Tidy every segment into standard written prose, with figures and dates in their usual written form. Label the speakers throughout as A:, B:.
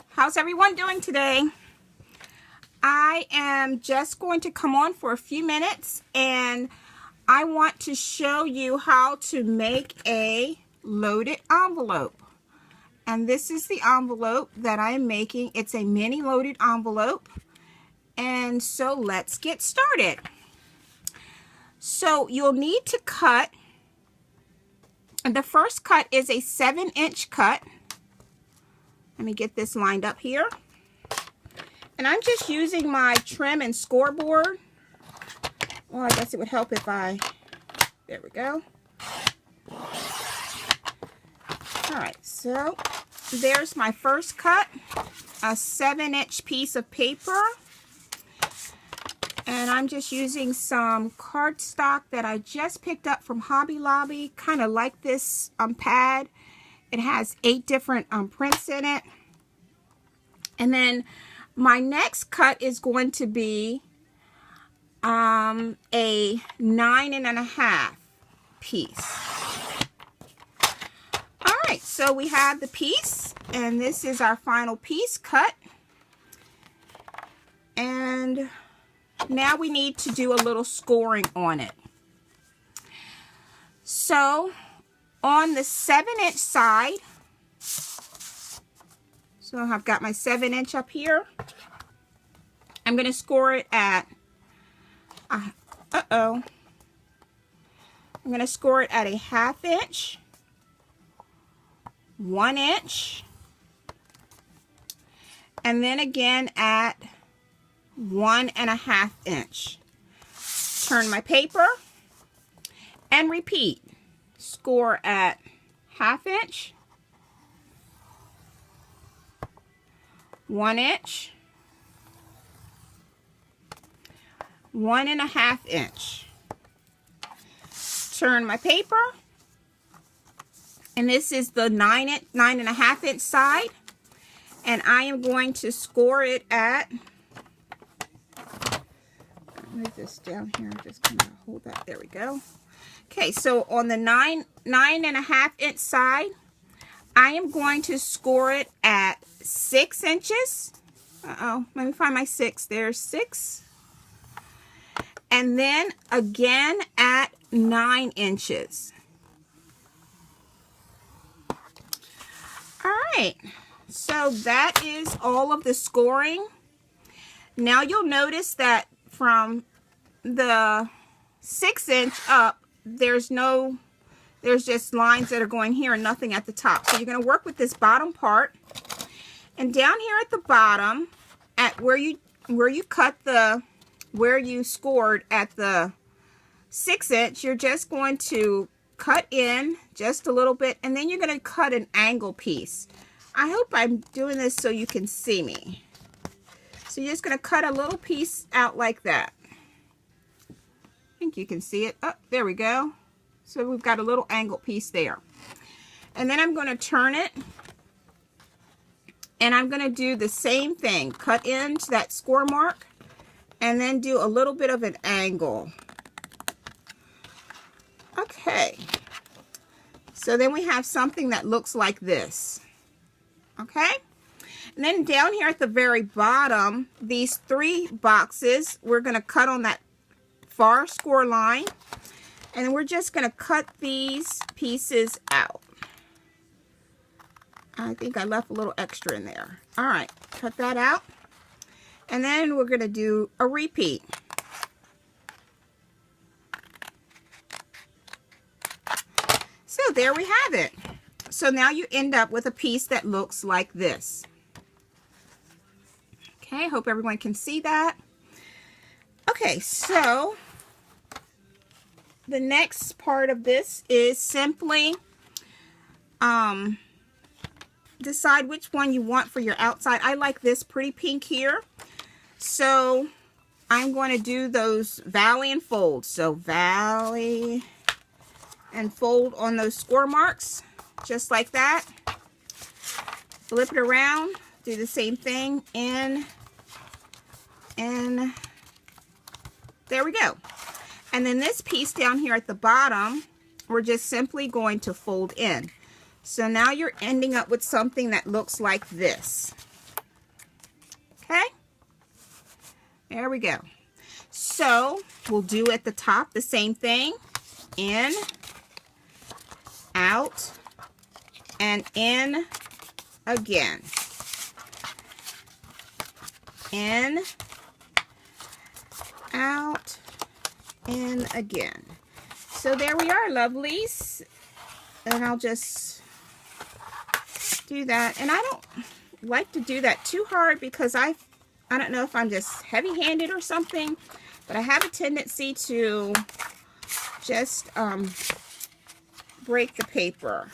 A: How's everyone doing today? I am just going to come on for a few minutes and I want to show you how to make a loaded envelope. And this is the envelope that I'm making. It's a mini loaded envelope. And so let's get started. So you'll need to cut. The first cut is a 7-inch cut. Let me get this lined up here. And I'm just using my trim and scoreboard. Well, I guess it would help if there we go. All right, so there's my first cut, a 7-inch piece of paper. And I'm just using some cardstock that I just picked up from Hobby Lobby. Kind of like this pad. It has 8 different prints in it. And then my next cut is going to be a 9.5 piece. All right, so we have the piece, and this is our final piece cut. And now we need to do a little scoring on it. So on the 7-inch side, so I've got my 7-inch up here. I'm going to score it at, I'm going to score it at a 1/2 inch, 1 inch, and then again at 1.5 inch. Turn my paper and repeat. Score at 1/2 inch, 1 inch, 1.5 inch. Turn my paper, and this is the 9.5 inch side, and I am going to score it at, move this down here, I'm just gonna hold that, there we go. Okay, so on the 9.5 inch side, I am going to score it at 6 inches. Let me find my 6. There's 6. And then again at 9 inches. All right, so that is all of the scoring. Now you'll notice that from the 6-inch up, there's just lines that are going here and nothing at the top. So you're going to work with this bottom part, and down here at the bottom, at where you cut where you scored at the 6-inch, you're just going to cut in just a little bit, and then you're going to cut an angle piece. I hope I'm doing this so you can see me. So you're just going to cut a little piece out like that. I think you can see it. Oh, there we go. So we've got a little angle piece there. And then I'm going to turn it, and I'm going to do the same thing. Cut into that score mark, and then do a little bit of an angle. Okay. So then we have something that looks like this. Okay. And then down here at the very bottom, these 3 boxes, we're going to cut on that far score line. And we're just going to cut these pieces out. I think I left a little extra in there. All right, cut that out. And then we're going to do a repeat. So there we have it. So now you end up with a piece that looks like this. Okay, hope everyone can see that. Okay, so the next part of this is simply decide which one you want for your outside. I like this pretty pink here. So I'm going to do those valley and fold. So valley and fold on those score marks, just like that. Flip it around, do the same thing, in, and there we go. And then this piece down here at the bottom, we're just simply going to fold in. So now you're ending up with something that looks like this. Okay? There we go. So we'll do at the top the same thing. In, out, and in again. In, out, in again. So there we are, lovelies. And I'll just do that. And I don't like to do that too hard because I don't know if I'm just heavy-handed or something, but I have a tendency to just break the paper.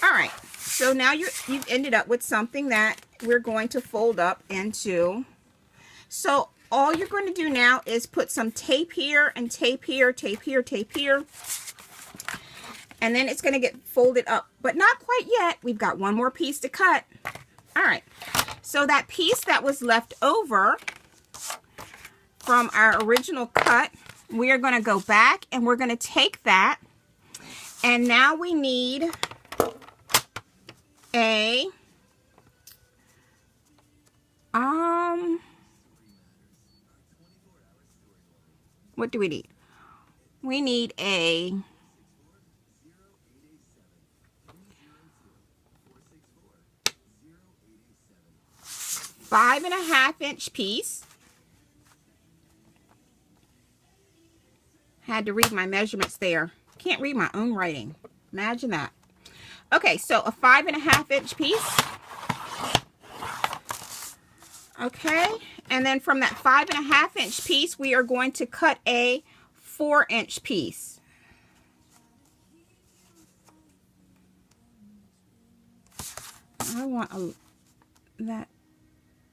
A: All right, so now you've ended up with something that we're going to fold up into. So all you're going to do now is put some tape here and tape here, tape here, tape here. And then it's going to get folded up, but not quite yet. We've got one more piece to cut. All right, so that piece that was left over from our original cut, we are going to go back and we're going to take that. And now we need a, what do we need? We need a 5.5-inch piece. Had to read my measurements there. Can't read my own writing. Imagine that. Okay, so a 5.5-inch piece. Okay, and then from that 5.5-inch piece, we are going to cut a 4-inch piece. I want that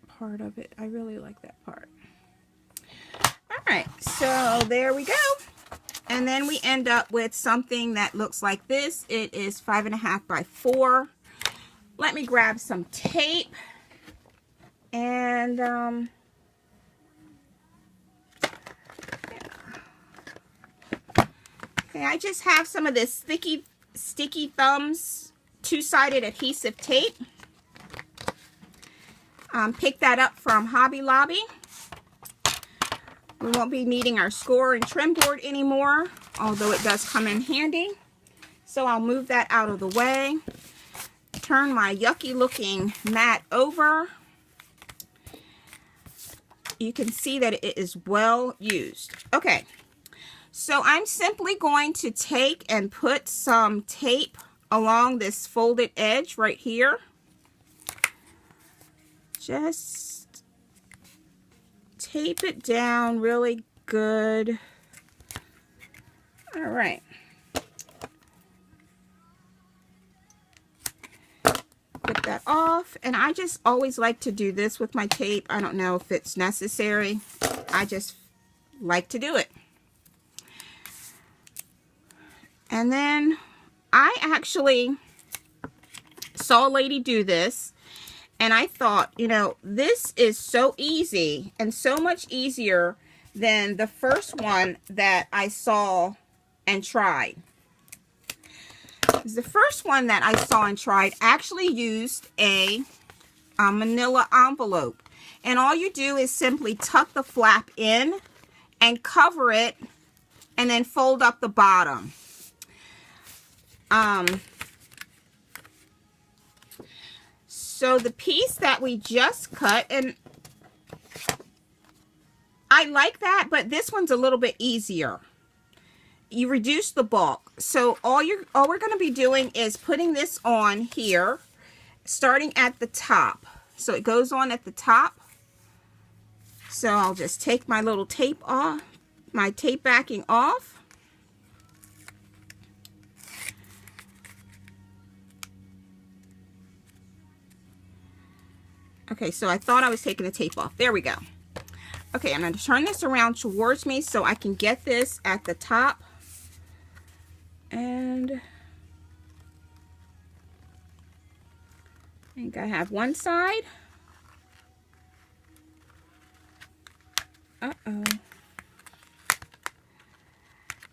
A: part of it. I really like that part. All right, so there we go. And then we end up with something that looks like this. It is 5.5 by 4. Let me grab some tape. And okay, I just have some of this sticky thumbs 2-sided adhesive tape. Pick that up from Hobby Lobby. We won't be needing our score and trim board anymore, although it does come in handy. So I'll move that out of the way. Turn my yucky looking mat over. You can see that it is well used. Okay, so I'm simply going to take and put some tape along this folded edge right here. Just tape it down really good. All right. Put that off, and I just always like to do this with my tape. I don't know if it's necessary. I just like to do it. And then I actually saw a lady do this, and I thought, you know, this is so easy and so much easier than the first one that I saw and tried. The first one that I saw and tried actually used a manila envelope. And all you do is simply tuck the flap in and cover it and then fold up the bottom. So the piece that we just cut, and I like that, but this one's a little bit easier. You reduce the bulk. So all we're going to be doing is putting this on here, starting at the top. So it goes on at the top. So I'll just take my little tape off, my tape backing off. Okay, so I thought I was taking the tape off. There we go. Okay, I'm going to turn this around towards me so I can get this at the top. And I think I have one side. Uh-oh.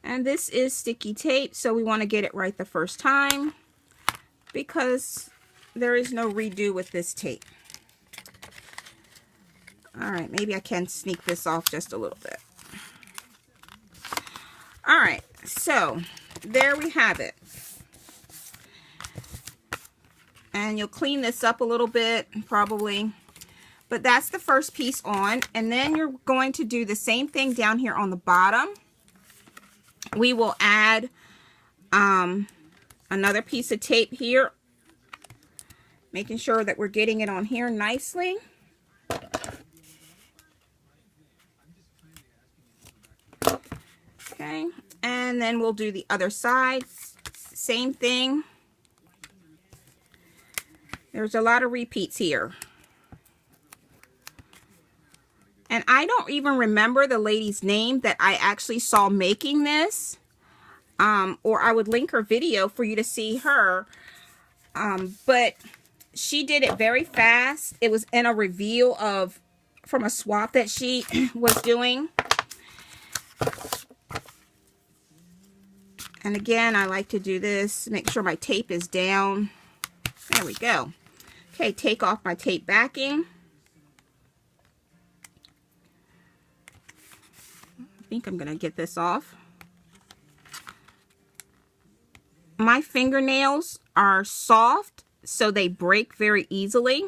A: And this is sticky tape, so we want to get it right the first time. because there is no redo with this tape. All right, maybe I can sneak this off just a little bit. All right, so there we have it. And you'll clean this up a little bit, probably. But that's the first piece on. And then you're going to do the same thing down here on the bottom. We will add another piece of tape here, making sure that we're getting it on here nicely. Okay, and then we'll do the other side. Same thing. There's a lot of repeats here. And I don't even remember the lady's name that I actually saw making this. Or I would link her video for you to see her. But she did it very fast. It was in a reveal from a swap that she was doing. And again, I like to do this, make sure my tape is down. There we go. Okay, take off my tape backing. I think I'm going to get this off. My fingernails are soft, so they break very easily.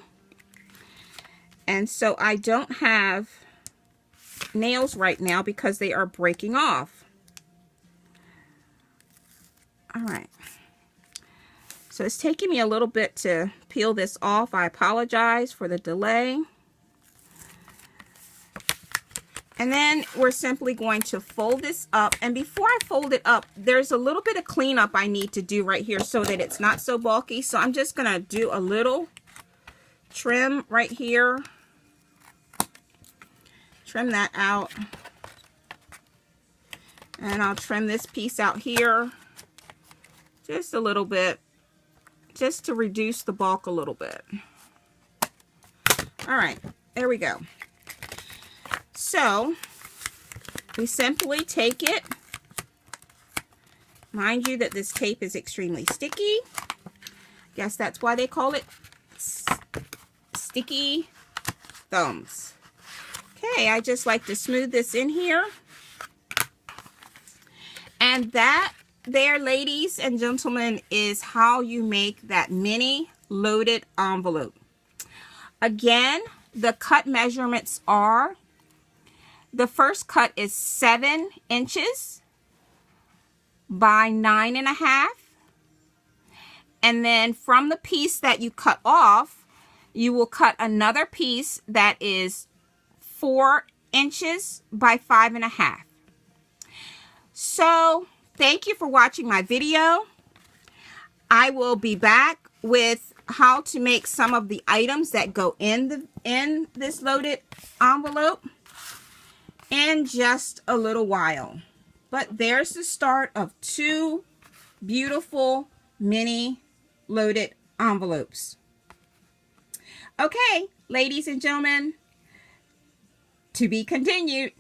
A: And so I don't have nails right now because they are breaking off. All right. So it's taking me a little bit to peel this off. I apologize for the delay. And then we're simply going to fold this up. And before I fold it up, there's a little bit of cleanup I need to do right here so that it's not so bulky. So I'm just going to do a little trim right here. Trim that out. And I'll trim this piece out here just a little bit, just to reduce the bulk a little bit. All right, there we go. So we simply take it. Mind you that this tape is extremely sticky. Guess that's why they call it sticky thumbs. Okay, I just like to smooth this in here. And that there, ladies and gentlemen, is how you make that mini loaded envelope. Again, the cut measurements are, the first cut is 7 inches by 9.5. And then from the piece that you cut off, you will cut another piece that is 4 inches by 5.5. So thank you for watching my video. I will be back with how to make some of the items that go in this loaded envelope in just a little while. But there's the start of 2 beautiful mini loaded envelopes. Okay, ladies and gentlemen, to be continued.